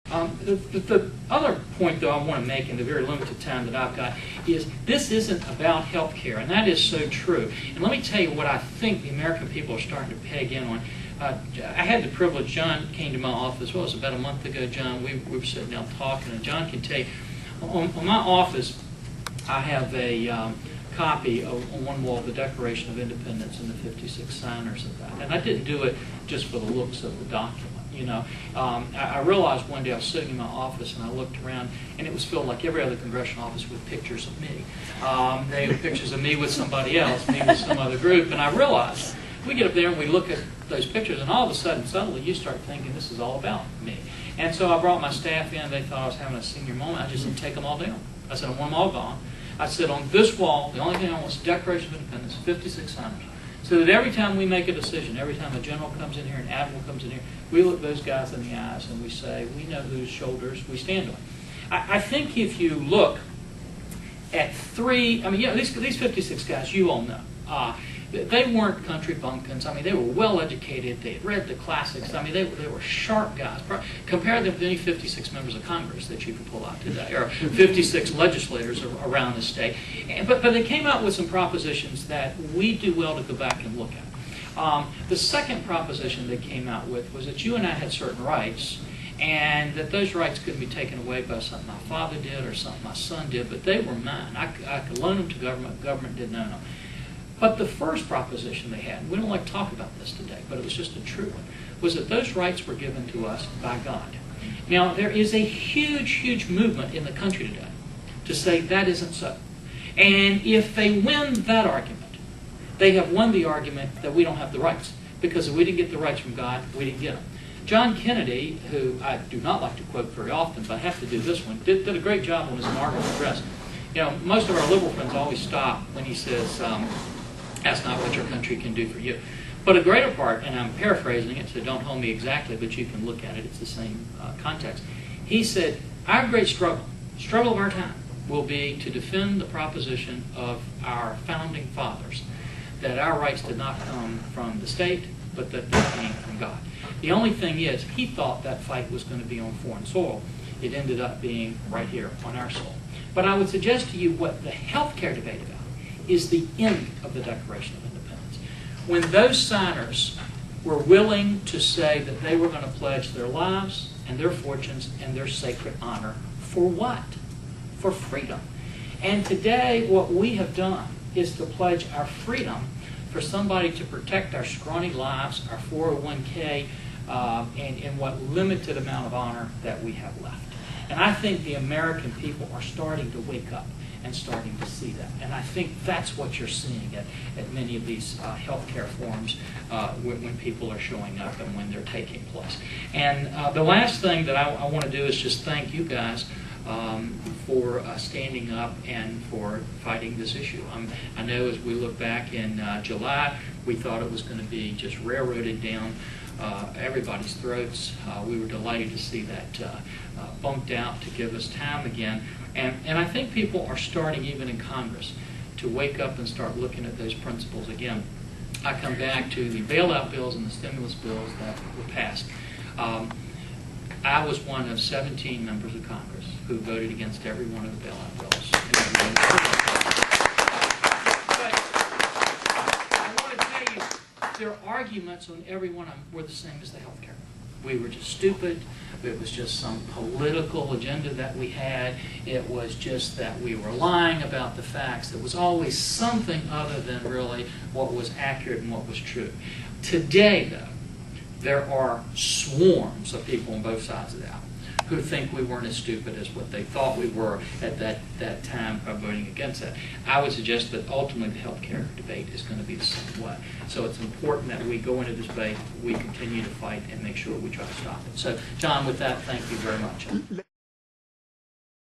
The other point, though, I want to make in the very limited time that I've got is this isn't about health care, and that is so true. And let me tell you what I think the American people are starting to peg in on. I had the privilege, John came to my office, well, it was about a month ago, John, we were sitting down talking, and John can tell you, on my office, I have a copy on one wall of the Declaration of Independence and the 56 signers of that. And I didn't do it just for the looks of the document. You know, I realized one day I was sitting in my office and I looked around and it was filled like every other congressional office with pictures of me. They were pictures of me with somebody else, me with some other group, and I realized we get up there and we look at those pictures and all of a sudden, suddenly you start thinking this is all about me. And so I brought my staff in, they thought I was having a senior moment, I just said take them all down. I said I want them all gone. I said on this wall, the only thing I want is Declaration of Independence, 56 signers. So that every time we make a decision, every time a general comes in here, an admiral comes in here, we look those guys in the eyes and we say, we know whose shoulders we stand on. I think if you look at these 56 guys, you all know, they weren't country bumpkins. I mean, they were well educated. They had read the classics. I mean, they were sharp guys. Compare them to any 56 members of Congress that you can pull out today, or 56 legislators around the state. But they came out with some propositions that we do well to go back and look at. The second proposition they came out with was that you and I had certain rights, and that those rights couldn't be taken away by something my father did or something my son did, but they were mine. I could loan them to government. Government didn't own them. But the first proposition they had, we don't like to talk about this today, but it was just a true one, was that those rights were given to us by God. Now, there is a huge, huge movement in the country today to say that isn't so. And if they win that argument, they have won the argument that we don't have the rights. Because if we didn't get the rights from God, we didn't get them. John Kennedy, who I do not like to quote very often, but I have to do this one, did a great job on his inaugural address. You know, most of our liberal friends always stop when he says, that's not what your country can do for you. But a greater part, and I'm paraphrasing it, so don't hold me exactly, but you can look at it, it's the same context. He said, our great struggle of our time, will be to defend the proposition of our founding fathers, that our rights did not come from the state, but that they came from God. The only thing is, he thought that fight was going to be on foreign soil. It ended up being right here on our soil. But I would suggest to you what the health care debate about is the end of the Declaration of Independence. When those signers were willing to say that they were going to pledge their lives and their fortunes and their sacred honor for what? For freedom. And today what we have done is to pledge our freedom for somebody to protect our scrawny lives, our 401k, and what limited amount of honor that we have left. And I think the American people are starting to wake up and starting to see that. And I think that's what you're seeing at many of these healthcare forums when people are showing up and when they're taking place. And the last thing that I want to do is just thank you guys for standing up and for fighting this issue. I know as we look back in July, we thought it was going to be just railroaded down everybody's throats. We were delighted to see that bumped out to give us time again. And I think people are starting, even in Congress, to wake up and start looking at those principles again. I come back to the bailout bills and the stimulus bills that were passed. I was one of 17 members of Congress who voted against every one of the bailout bills. But I want to tell you, their arguments on every one of them were the same as the health care. We were just stupid. It was just some political agenda that we had. It was just that we were lying about the facts. It was always something other than really what was accurate and what was true. Today, though, there are swarms of people on both sides of the aisle who think we weren't as stupid as what they thought we were at that time by voting against that. I would suggest that ultimately the health care debate is going to be the same way. So it's important that we go into this debate, we continue to fight, and make sure we try to stop it. So, John, with that, thank you very much.